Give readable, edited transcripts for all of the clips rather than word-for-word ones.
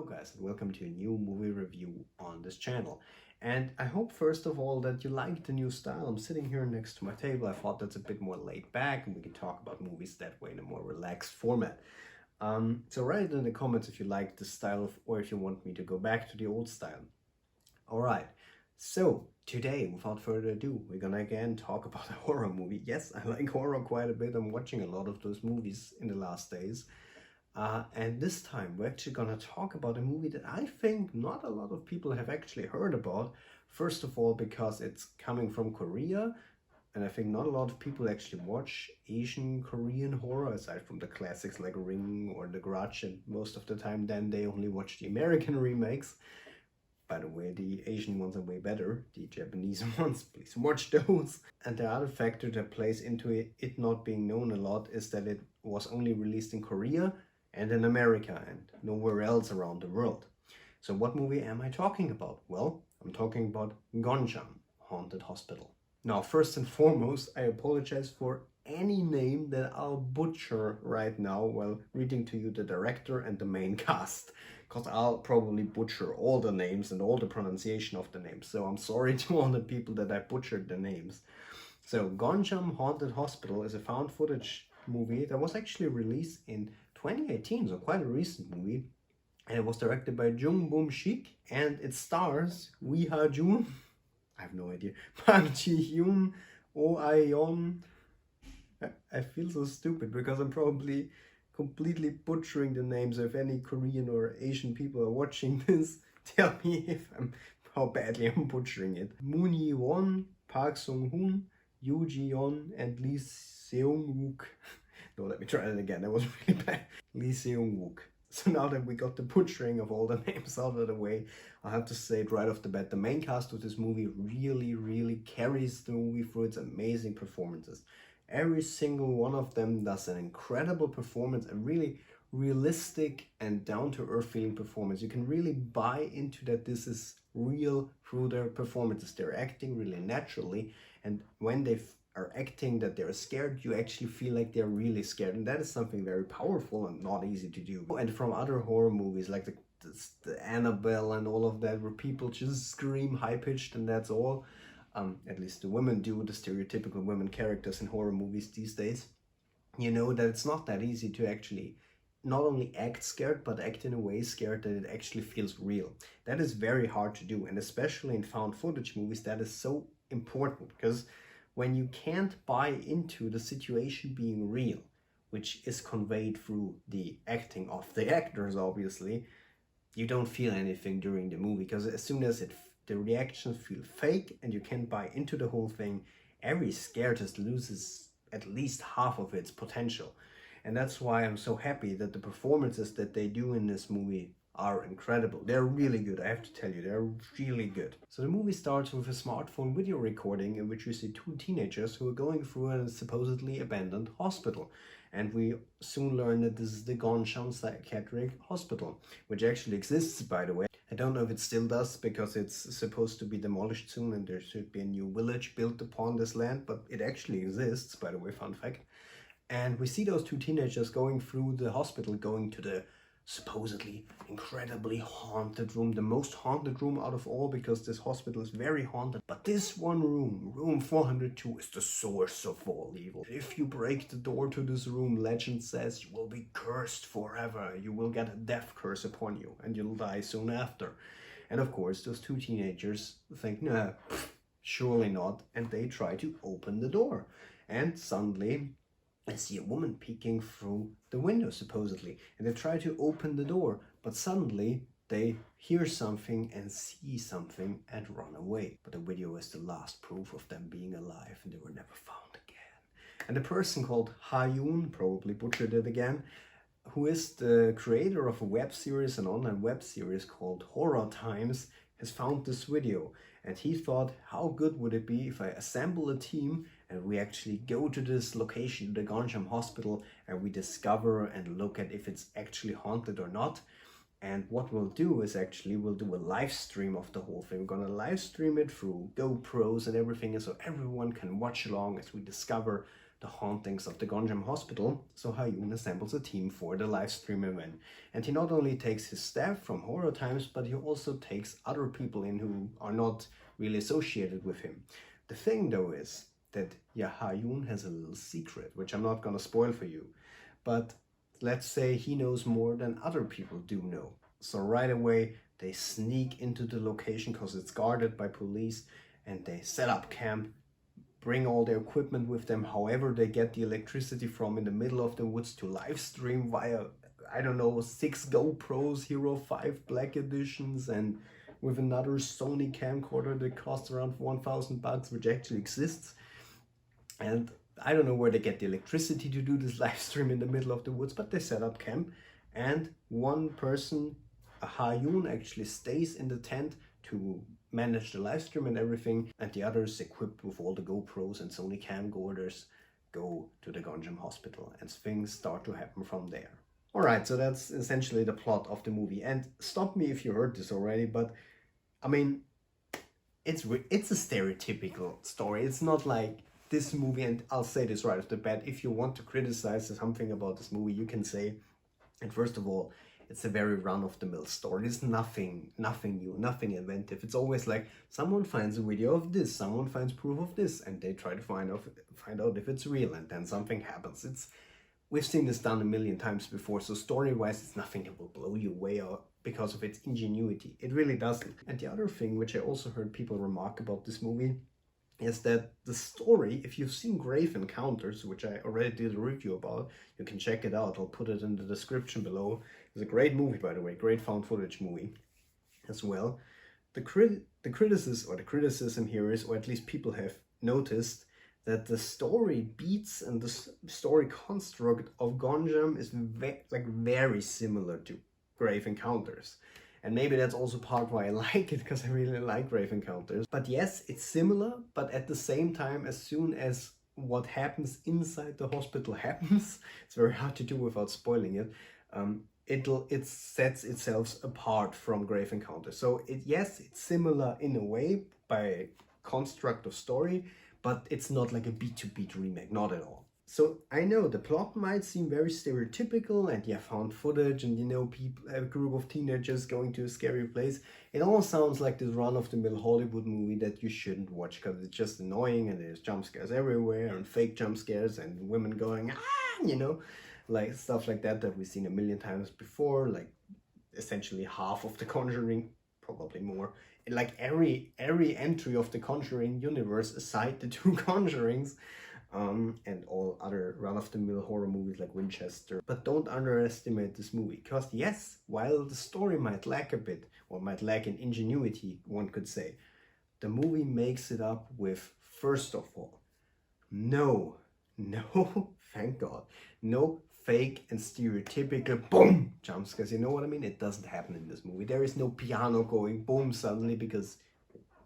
Hello guys and welcome to a new movie review on this channel. And I hope first of all that you like the new style. I'm sitting here next to my table. I thought that's a bit more laid back and we can talk about movies that way in a more relaxed format. So write in the comments if you like this style or if you want me to go back to the old style. Alright, so today without further ado we're gonna again talk about a horror movie. Yes, I like horror quite a bit. I'm watching a lot of those movies in the last days. And this time we're actually gonna talk about a movie that I think not a lot of people have actually heard about. First of all, because it's coming from Korea, and I think not a lot of people actually watch Asian Korean horror, aside from the classics like Ring or The Grudge, and most of the time then they only watch the American remakes. By the way, the Asian ones are way better. The Japanese ones, please watch those. And the other factor that plays into it not being known a lot is that it was only released in Korea and in America and nowhere else around the world. So what movie am I talking about? Well, I'm talking about Gonjiam, Haunted Hospital. Now, first and foremost, I apologize for any name that I'll butcher right now while reading to you the director and the main cast, because I'll probably butcher all the names and all the pronunciation of the names. So I'm sorry to all the people that I butchered the names. So Gonjiam Haunted Hospital is a found footage movie that was actually released in 2018, so quite a recent movie, and it was directed by Jung Boom-sik, and it stars Wee Ha-jun, I have no idea, Park Ji-hyun, Oh Ae-yeon. I feel so stupid because I'm probably completely butchering the names. If any Korean or Asian people are watching this, tell me how badly I'm butchering it. Moon Yi-won, Park Sung-hoon, Yoo Ji-yeon, and Lee Seung-wook. No, let me try that again. That was really bad. Lee Seung-wook. So now that we got the butchering of all the names out of the way, I have to say it right off the bat. The main cast of this movie really carries the movie through its amazing performances. Every single one of them does an incredible performance, a really realistic and down-to-earth feeling performance. You can really buy into that this is real through their performances. They're acting really naturally, and when they are acting that they're scared, you actually feel like they're really scared, and that is something very powerful and not easy to do. And from other horror movies like the Annabelle and all of that, where people just scream high-pitched and that's all, at least the women do, the stereotypical women characters in horror movies these days, you know that it's not that easy to actually not only act scared, but act in a way scared that it actually feels real. That is very hard to do, and especially in found footage movies, that is so important, because when you can't buy into the situation being real, which is conveyed through the acting of the actors, obviously, you don't feel anything during the movie, because as soon as the reactions feel fake and you can't buy into the whole thing, every scare just loses at least half of its potential. And that's why I'm so happy that the performances that they do in this movie are incredible. They're really good, I have to tell you, they're really good. So the movie starts with a smartphone video recording in which we see two teenagers who are going through a supposedly abandoned hospital. And we soon learn that this is the Gonjiam Psychiatric Hospital, which actually exists, by the way. I don't know if it still does, because it's supposed to be demolished soon and there should be a new village built upon this land, but it actually exists, by the way, fun fact. And we see those two teenagers going through the hospital, going to the supposedly incredibly haunted room, the most haunted room out of all, because this hospital is very haunted. But this one room, room 402, is the source of all evil. If you break the door to this room, legend says you will be cursed forever. You will get a death curse upon you and you'll die soon after. And of course, those two teenagers think, nah, surely not, and they try to open the door. And suddenly I see a woman peeking through the window, supposedly, and they try to open the door, but suddenly they hear something and see something and run away. But the video is the last proof of them being alive, and they were never found again. And the person called Ha-yoon, probably butchered it again, who is the creator of a web series, an online web series called Horror Times, has found this video. And he thought, how good would it be if I assemble a team and we actually go to this location, the Gonjiam Hospital, and we discover and look at if it's actually haunted or not. And what we'll do is actually we'll do a live stream of the whole thing. We're gonna live stream it through GoPros and everything, so everyone can watch along as we discover the hauntings of the Gonjiam hospital, so Ha-yoon assembles a team for the live stream event. And he not only takes his staff from Horror Times, but he also takes other people in who are not really associated with him. The thing though is that Ha-yoon has a little secret, which I'm not gonna spoil for you, but let's say he knows more than other people do know. So right away they sneak into the location because it's guarded by police, and they set up camp, bring all their equipment with them, however they get the electricity from, in the middle of the woods, to live stream via, I don't know, 6 GoPros, Hero 5 Black Editions, and with another Sony camcorder that costs around $1,000, which actually exists. And I don't know where they get the electricity to do this live stream in the middle of the woods, but they set up camp, and one person, Ha-yoon, actually stays in the tent to manage the live stream and everything, and the others, equipped with all the GoPros and Sony camcorders, go to the Gonjiam hospital, and things start to happen from there. Alright, so that's essentially the plot of the movie, and stop me if you heard this already, but I mean, it's a stereotypical story. It's not like this movie, and I'll say this right off the bat, if you want to criticize something about this movie, you can say, and first of all, it's a very run-of-the-mill story. It's nothing new, nothing inventive. It's always like someone finds a video of this, someone finds proof of this, and they try to find out if it's real, and then something happens. We've seen this done a million times before, so story-wise, it's nothing that will blow you away because of its ingenuity. It really doesn't. And the other thing, which I also heard people remark about this movie, is that the story, if you've seen Grave Encounters, which I already did a review about, you can check it out. I'll put it in the description below. It's a great movie, by the way, great found footage movie as well. The criticism here is, or at least people have noticed, that the story beats and the story construct of Gonjiam is very similar to Grave Encounters. And maybe that's also part why I like it, because I really like Grave Encounters. But yes, it's similar, but at the same time, as soon as what happens inside the hospital happens, it's very hard to do without spoiling it, it sets itself apart from Grave Encounters. So yes, it's similar in a way by construct of story, but it's not like a beat-to-beat remake, not at all. So I know the plot might seem very stereotypical, and found footage, and a group of teenagers going to a scary place. It all sounds like this run-of-the-mill Hollywood movie that you shouldn't watch because it's just annoying, and there's jump scares everywhere, and fake jump scares, and women going, like stuff like that we've seen a million times before, like essentially half of The Conjuring, probably more. Like every entry of the Conjuring universe aside the 2 Conjurings, and all other run-of-the-mill horror movies like Winchester. But don't underestimate this movie, because yes, while the story might lack a bit, or might lack in ingenuity, one could say, the movie makes it up with, first of all, no, thank God, no fake and stereotypical boom jump scares. You know what I mean? It doesn't happen in this movie. There is no piano going boom suddenly, because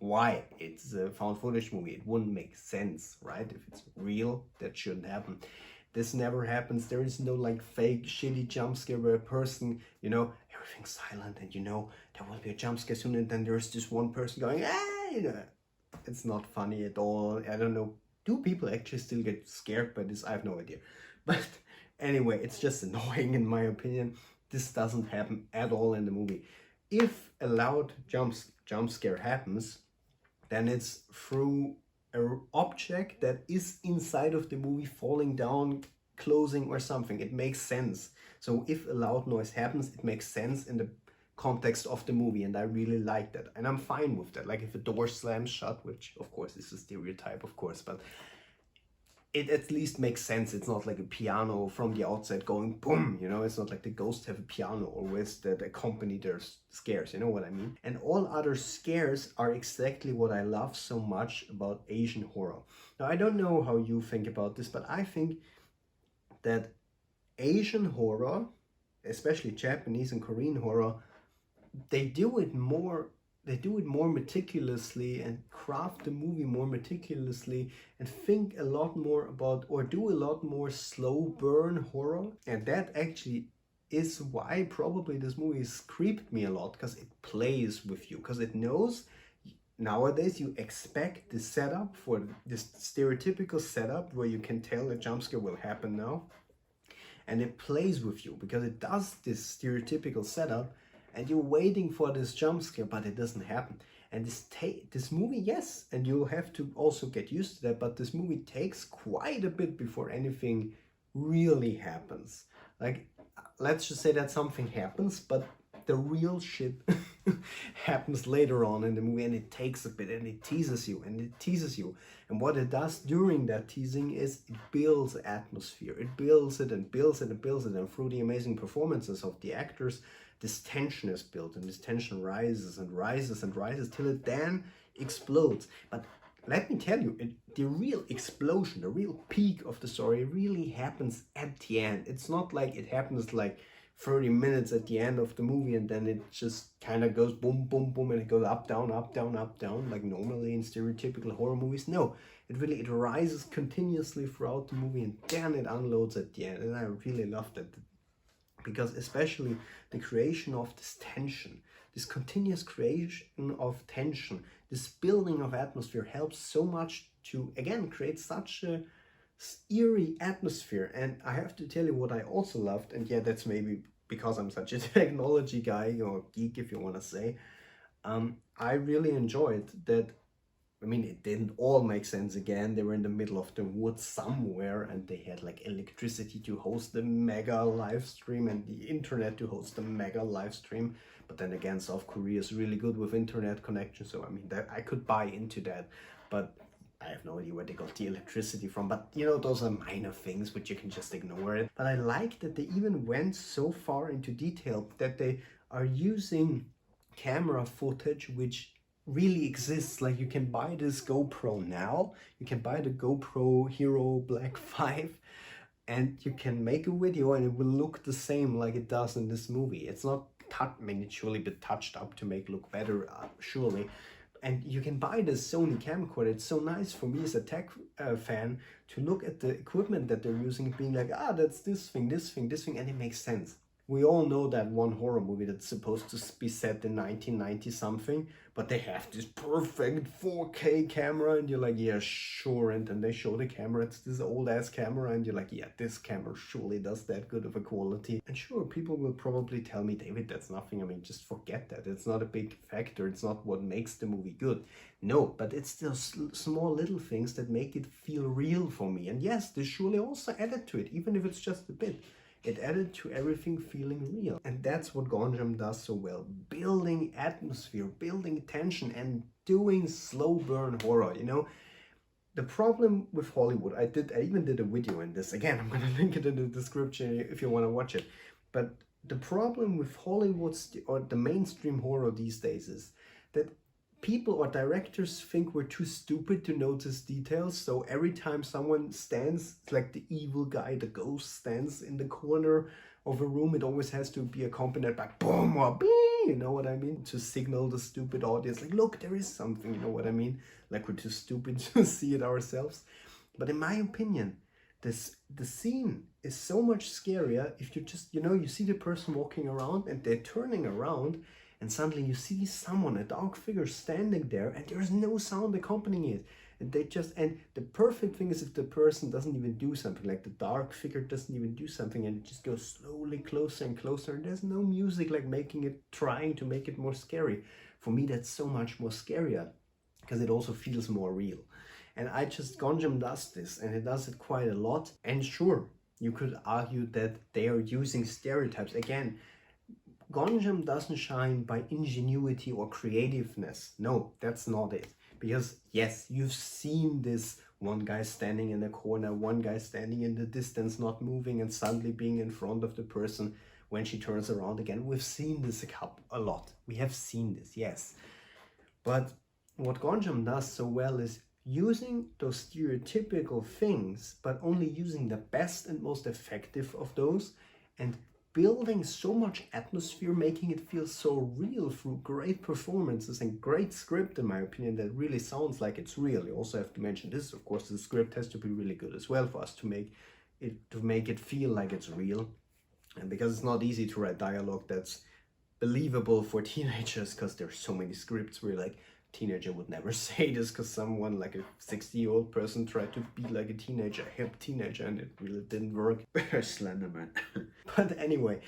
why? It's a found footage movie. It wouldn't make sense, right? If it's real, that shouldn't happen. This never happens. There is no like fake shitty jump scare where a person, everything's silent, and there will be a jump scare soon, and then there's this one person going, It's not funny at all. I don't know. Do people actually still get scared by this? I have no idea. But anyway, it's just annoying in my opinion. This doesn't happen at all in the movie. If a loud jump scare happens, then it's through an object that is inside of the movie falling down, closing, or something. It makes sense. So if a loud noise happens, it makes sense in the context of the movie, and I really like that, and I'm fine with that. Like if a door slams shut, which of course is a stereotype, of course, but it at least makes sense. It's not like a piano from the outside going boom, it's not like the ghosts have a piano always that accompany their scares, you know what I mean? And all other scares are exactly what I love so much about Asian horror. Now, I don't know how you think about this, but I think that Asian horror, especially Japanese and Korean horror, they do it more meticulously, and craft the movie more meticulously, and think a lot more about, or do a lot more slow burn horror. And that actually is why probably this movie has creeped me a lot, because it plays with you, because it knows nowadays you expect the setup for this stereotypical setup where you can tell a jump scare will happen now, and it plays with you because it does this stereotypical setup and you're waiting for this jump scare, but it doesn't happen. And this movie, yes, and you'll have to also get used to that, but this movie takes quite a bit before anything really happens. Like, let's just say that something happens, but the real shit happens later on in the movie, and it takes a bit, and it teases you and it teases you. And what it does during that teasing is it builds atmosphere. It builds it and builds it and builds it, and through the amazing performances of the actors, this tension is built, and this tension rises and rises and rises till it then explodes. But let me tell you, the real explosion, the real peak of the story really happens at the end. It's not like it happens like 30 minutes at the end of the movie and then it just kind of goes boom, boom, boom, and it goes up, down, up, down, up, down, like normally in stereotypical horror movies. No, it rises continuously throughout the movie and then it unloads at the end. And I really loved it, because especially the creation of this tension, this continuous creation of tension, this building of atmosphere helps so much to, again, create such a eerie atmosphere. And I have to tell you what I also loved, and yeah, that's maybe because I'm such a technology guy or geek, if you want to say. I really enjoyed that. I mean, it didn't all make sense again. They were in the middle of the woods somewhere and they had like electricity to host the mega live stream and the internet to host the mega live stream. But then again, South Korea is really good with internet connection. So I mean, that I could buy into that, but I have no idea where they got the electricity from. But you know, those are minor things which you can just ignore it. But I like that they even went so far into detail that they are using camera footage which really exists. Like, you can buy this GoPro now, you can buy the GoPro Hero Black 5 and you can make a video and it will look the same like it does in this movie. It's not I mean, it's surely been touched up to make it look better, surely. And you can buy this Sony camcorder. It's so nice for me as a tech fan to look at the equipment that they're using, being like, ah, that's this thing, this thing, this thing, and it makes sense. We all know that one horror movie that's supposed to be set in 1990 something, but they have this perfect 4K camera, and you're like, yeah, sure. And then they show the camera, it's this old ass camera, and you're like, yeah, this camera surely does that good of a quality. And sure, people will probably tell me, David, that's nothing. I mean, just forget that. It's not a big factor. It's not what makes the movie good. No, but it's those small little things that make it feel real for me. And yes, this surely also added to it, even if it's just a bit. It added to everything feeling real. And that's what Gonjiam does so well. Building atmosphere, building tension, and doing slow burn horror, you know? The problem with Hollywood, I even did a video in this. Again, I'm gonna link it in the description if you wanna watch it. But the problem with Hollywood or the mainstream horror these days is that people or directors think we're too stupid to notice details. So every time someone stands, like the evil guy, the ghost stands in the corner of a room, it always has to be accompanied by boom or bing, you know what I mean? To signal the stupid audience, like, look, there is something, you know what I mean? Like, we're too stupid to see it ourselves. But in my opinion, the scene is so much scarier if you just, you know, you see the person walking around and they're turning around, and suddenly you see someone, a dark figure, standing there, and there's no sound accompanying it. And the perfect thing is if the person doesn't even do something, like the dark figure doesn't even do something, and it just goes slowly closer and closer, and there's no music like trying to make it more scary. For me, that's so much more scarier, because it also feels more real. And Gonjiam does this, and it does it quite a lot. And sure, you could argue that they are using stereotypes. Again, Gonjiam doesn't shine by ingenuity or creativeness. No, that's not it. Because yes, you've seen this one guy standing in a corner, one guy standing in the distance, not moving, and suddenly being in front of the person when she turns around again. We've seen this a lot. We have seen this, yes. But what Gonjiam does so well is using those stereotypical things, but only using the best and most effective of those, and building so much atmosphere, making it feel so real through great performances and great script, in my opinion, that really sounds like it's real. You also have to mention this, of course, the script has to be really good as well for us to make it feel like it's real. And because it's not easy to write dialogue that's believable for teenagers, because there's so many scripts where you're like, teenager would never say this, because someone like a 60-year-old person tried to be like a teenager, a hip teenager, and it really didn't work. Slenderman. But anyway,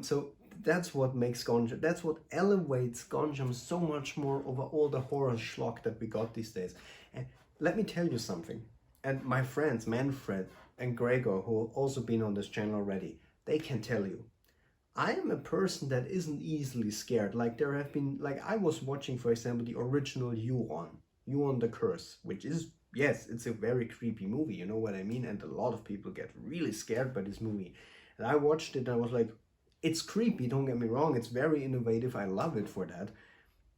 so that's what makes Gonjiam, that's what elevates Gonjiam so much more over all the horror schlock that we got these days. And let me tell you something, and my friends Manfred and Gregor, who have also been on this channel already, they can tell you, I am a person that isn't easily scared. Like there have been, like I was watching, for example, the original You-On the Curse, which is, yes, it's a very creepy movie, you know what I mean? And a lot of people get really scared by this movie. And I watched it and I was like, it's creepy, don't get me wrong, it's very innovative, I love it for that.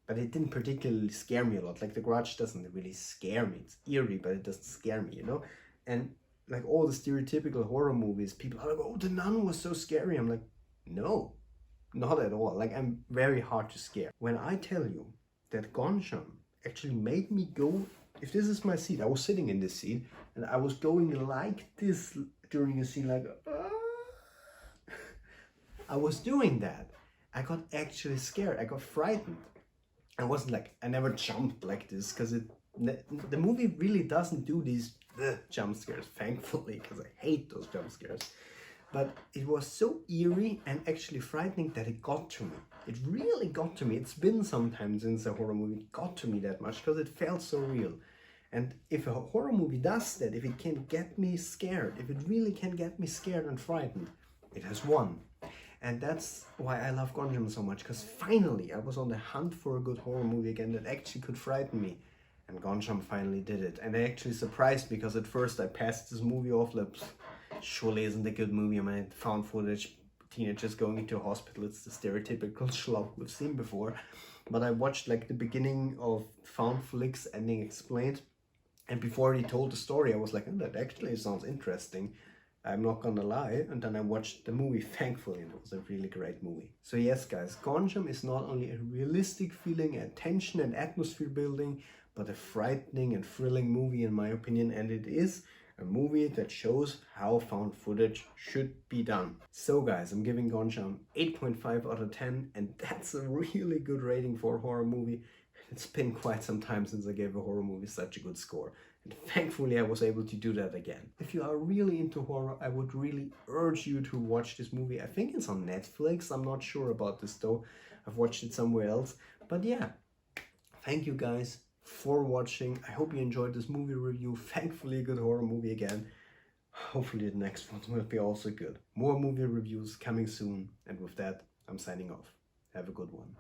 But it didn't particularly scare me a lot. Like The Grudge doesn't really scare me. It's eerie, but it doesn't scare me, you know? And like all the stereotypical horror movies, people are like, oh, The Nun was so scary. I'm like, no, not at all. Like, I'm very hard to scare. When I tell you that Gonjiam actually made me go, if this is my seat, I was sitting in this seat and I was going like this during a scene, like, I was doing that. I got actually scared. I got frightened. I wasn't like, I never jumped like this, because the movie really doesn't do these jump scares, thankfully, because I hate those jump scares. But it was so eerie and actually frightening that it got to me. It really got to me. It's been some time since a horror movie got to me that much, because it felt so real. And if a horror movie does that, if it can get me scared, if it really can get me scared and frightened, it has won. And that's why I love Gonjiam so much, because finally I was on the hunt for a good horror movie again that actually could frighten me. And Gonjiam finally did it. And I actually surprised, because at first I passed this movie off like, surely isn't a good movie. I mean, found footage, teenagers going into a hospital, it's the stereotypical schlock we've seen before. But I watched like the beginning of FoundFlix Ending Explained. And before he told the story, I was like, oh, that actually sounds interesting. I'm not gonna lie. And then I watched the movie, thankfully, and it was a really great movie. So yes, guys, Gonjiam is not only a realistic feeling and tension and atmosphere building, but a frightening and thrilling movie in my opinion. And it is a movie that shows how found footage should be done. So guys, I'm giving Gonjiam 8.5 out of 10, and that's a really good rating for a horror movie. It's been quite some time since I gave a horror movie such a good score. And thankfully I was able to do that again. If you are really into horror, I would really urge you to watch this movie. I think it's on Netflix. I'm not sure about this though. I've watched it somewhere else. But yeah, thank you guys for watching. I hope you enjoyed this movie review. Thankfully a good horror movie again. Hopefully the next one will be also good. More movie reviews coming soon. And with that, I'm signing off. Have a good one.